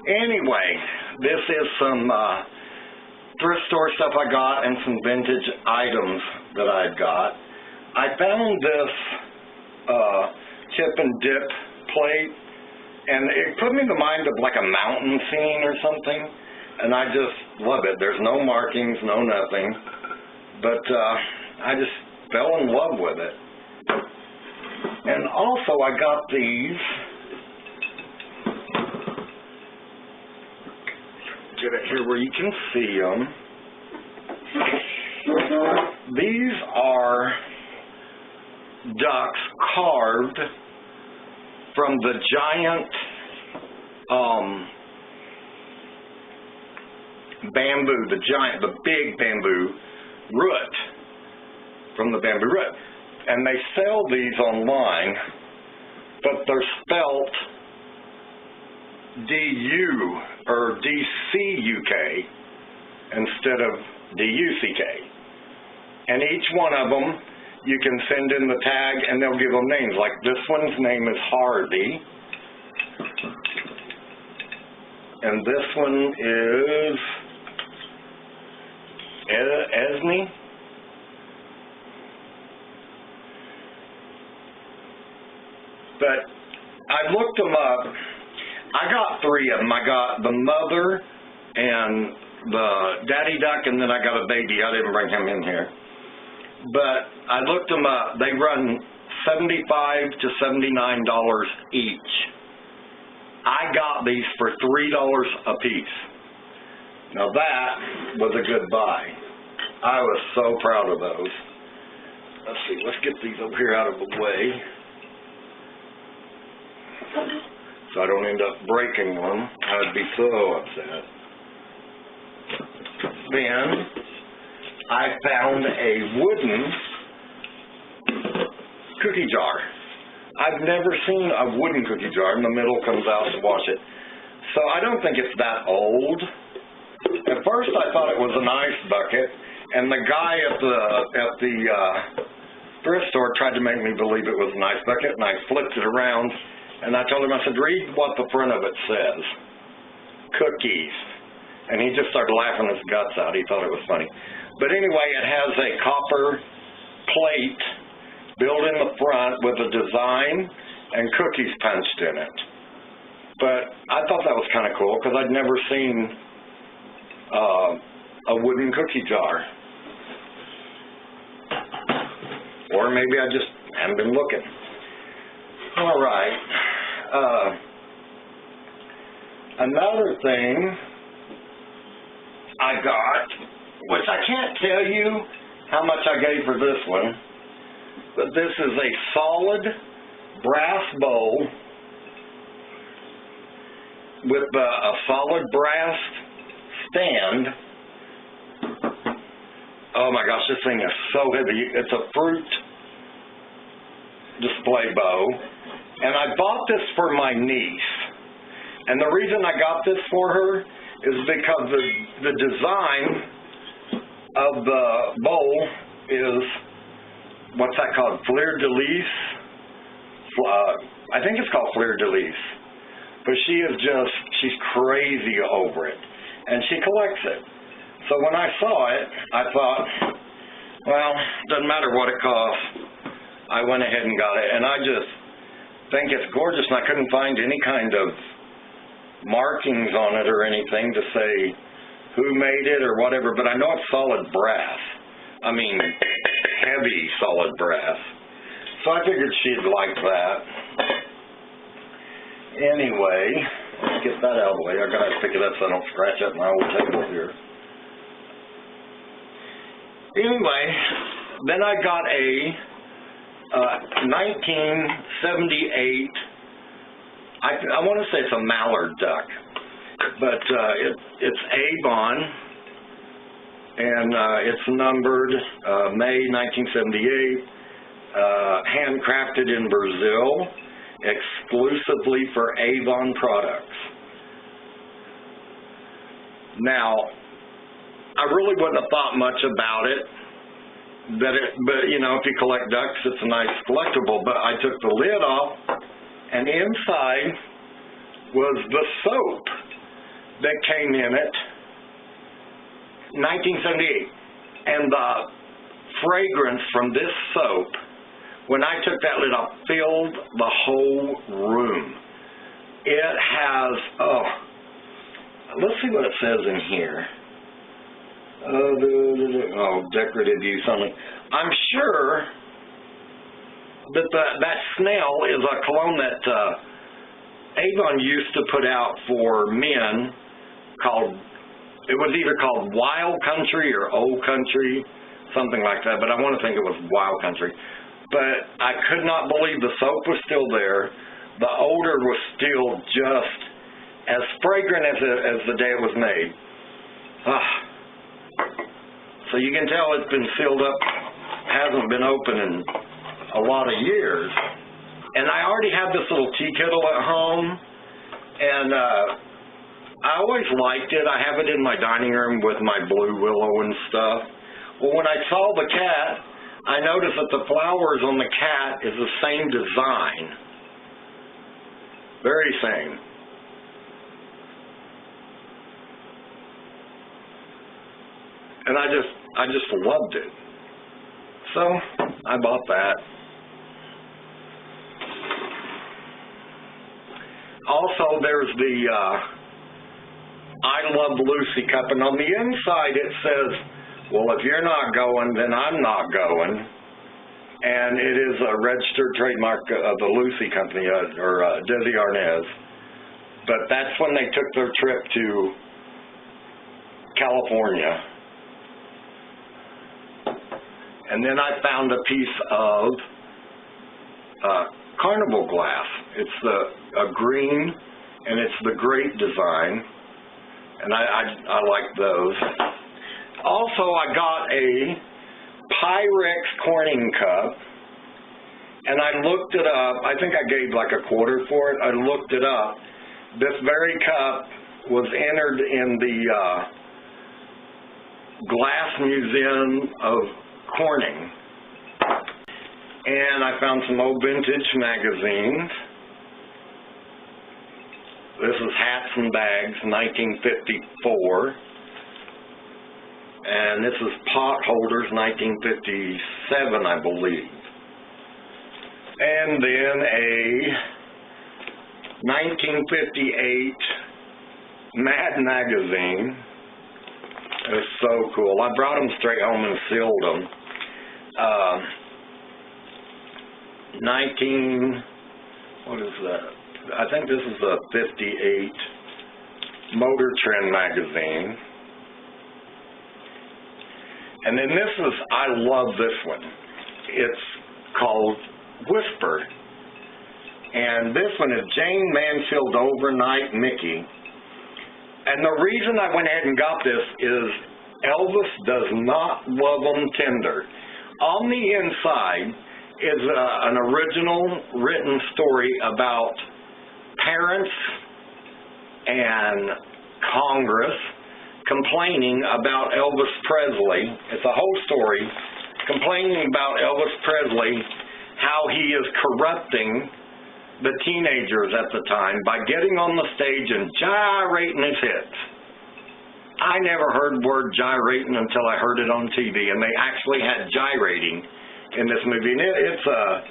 Anyway, this is some thrift store stuff I got and some vintage items that I've got. I found this chip and dip plate, and it put me in the mind of like a mountain scene or something, and I just love it. There's no markings, no nothing, but I just fell in love with it. And also I got these. Get it here where you can see them. These are ducks carved from the giant bamboo, the big bamboo root, from the bamboo root. And they sell these online, but they're spelt D-U or D-C-U-K instead of D-U-C-K. And each one of them, you can send in the tag and they'll give them names. Like this one's name is Harvey. And this one is Esme. But I looked them up. I got three of them. I got the mother and the daddy duck, and then I got a baby. I didn't bring him in here. But I looked them up. They run $75 to $79 each. I got these for $3 a piece. Now that was a good buy. I was so proud of those. Let's see. Let's get these over here out of the way, so I don't end up breaking one. I'd be so upset. Then I found a wooden cookie jar. I've never seen a wooden cookie jar, and the middle comes out to wash it. So I don't think it's that old. At first I thought it was an ice bucket, and the guy at the thrift store tried to make me believe it was an ice bucket, and I flipped it around. And I told him, I said, read what the front of it says. Cookies. And he just started laughing his guts out. He thought it was funny. But anyway, it has a copper plate built in the front with a design and cookies punched in it. But I thought that was kind of cool because I'd never seen a wooden cookie jar. Or maybe I just haven't been looking. All right. Another thing I got, which I can't tell you how much I gave for this one, but this is a solid brass bowl with a solid brass stand. Oh my gosh, this thing is so heavy. It's a fruit display bow, and I bought this for my niece. And the reason I got this for her is because the design of the bowl is, what's that called? Fleur-de-lis? I think it's called fleur-de-lis. But she's crazy over it. And she collects it. So when I saw it, I thought, well, doesn't matter what it costs. I went ahead and got it. And I just think it's gorgeous, and I couldn't find any kind of markings on it or anything to say who made it or whatever, but I know it's solid brass. I mean, heavy solid brass. So I figured she'd like that. Anyway, let's get that out of the way. I gotta pick it up so I don't scratch up my old table here. Anyway, then I got a 1978, I want to say it's a mallard duck, but it's Avon, and it's numbered May 1978, handcrafted in Brazil, exclusively for Avon products. Now, I really wouldn't have thought much about it, but you know, if you collect ducks, it's a nice collectible. But I took the lid off, and inside was the soap that came in it, 1978, and the fragrance from this soap, when I took that lid off, filled the whole room. It has, let's see what it says in here. Decorative use only. I'm sure that that smell is a cologne that Avon used to put out for men called, it was either called Wild Country or Old Country, something like that, but I want to think it was Wild Country. But I could not believe the soap was still there. The odor was still just as fragrant as the day it was made. So you can tell it's been sealed up, hasn't been open in a lot of years. And I already have this little tea kettle at home, and I always liked it. I have it in my dining room with my blue willow and stuff. Well, when I saw the cat, I noticed that the flowers on the cat is the same design. Very same. And I just loved it. So I bought that. Also, there's the I Love Lucy cup, and on the inside it says, well, if you're not going, then I'm not going. And it is a registered trademark of the Lucy Company, or Desi Arnaz. But that's when they took their trip to California. And then I found a piece of carnival glass. It's a green, and it's the great design, and I like those. Also, I got a Pyrex Corning cup, and I looked it up. I think I gave like $0.25 for it. I looked it up. This very cup was entered in the Glass Museum of Corning, and I found some old vintage magazines. This is Hats and Bags, 1954, and this is Pot Holders, 1957, I believe. And then a 1958 Mad magazine. It's so cool. I brought them straight home and sealed them. what is that? I think this is a 58 Motor Trend magazine. And then this is, I love this one. It's called Whisper. And this one is Jayne Mansfield Overnight Mickey. And the reason I went ahead and got this is Elvis does not love them tender. On the inside is an original written story about parents and Congress complaining about Elvis Presley. It's a whole story complaining about Elvis Presley, how he is corrupting the teenagers at the time by getting on the stage and gyrating his hips. I never heard the word gyrating until I heard it on TV, and they actually had gyrating in this movie. And it's a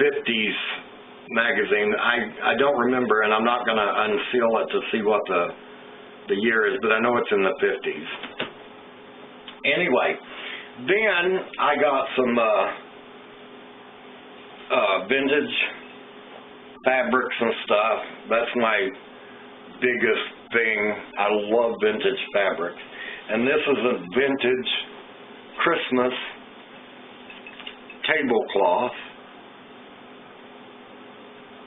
50s magazine. I don't remember, and I'm not going to unseal it to see what the year is, but I know it's in the 50s. Anyway, then I got some vintage fabrics and stuff. That's my biggest thing. I love vintage fabric. And this is a vintage Christmas tablecloth.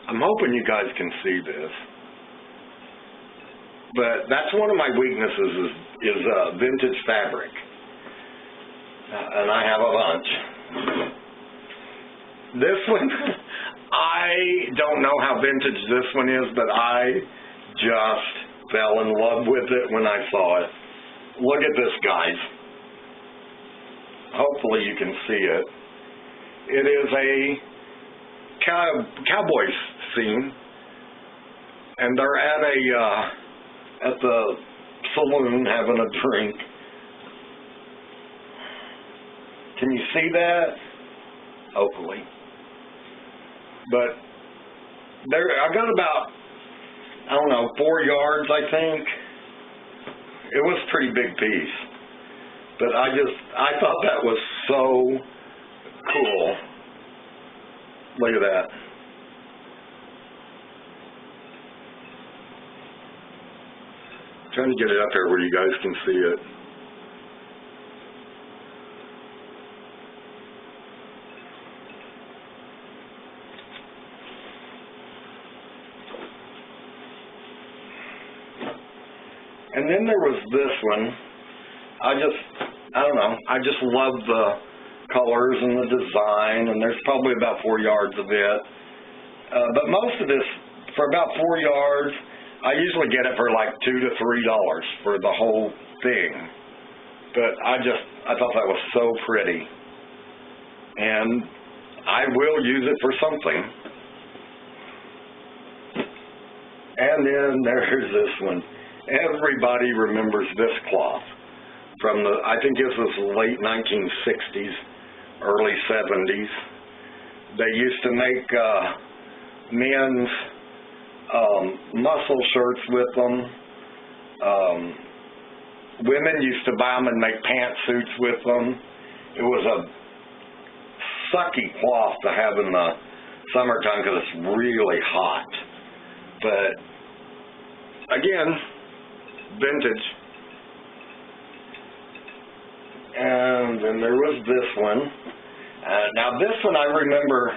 I'm hoping you guys can see this. But that's one of my weaknesses is vintage fabric. And I have a bunch. This one, I don't know how vintage this one is, but I just fell in love with it when I saw it. Look at this, guys. Hopefully you can see it. It is a cowboy scene, and they're at the saloon having a drink. Can you see that? Hopefully. But I got about, I don't know, 4 yards, I think. It was a pretty big piece. But I thought that was so cool. Look at that. Trying to get it up there where you guys can see it. And then there was this one. I don't know, I just love the colors and the design, and there's probably about 4 yards of it. But most of this, for about 4 yards, I usually get it for like $2 to $3 for the whole thing. But I thought that was so pretty. And I will use it for something. And then there's this one. Everybody remembers this cloth from I think this was late 1960s, early 70s. They used to make men's muscle shirts with them. Women used to buy them and make pantsuits with them. It was a sucky cloth to have in the summertime because it's really hot. But again, vintage. And then there was this one. Now this one I remember,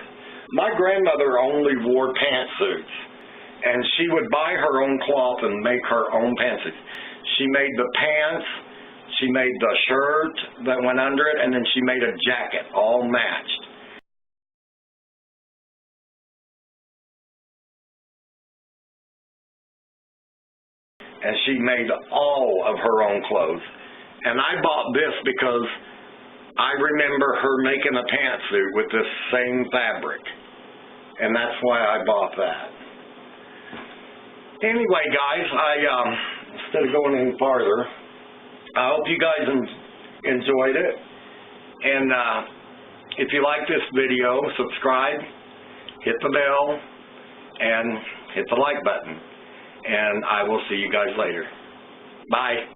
my grandmother only wore pantsuits, and she would buy her own cloth and make her own pantsuits. She made the pants, she made the shirt that went under it, and then she made a jacket, all matched. And she made all of her own clothes. And I bought this because I remember her making a pantsuit with this same fabric. And that's why I bought that. Anyway, guys, instead of going any farther, I hope you guys enjoyed it. And if you like this video, subscribe, hit the bell, and hit the like button. And I will see you guys later. Bye.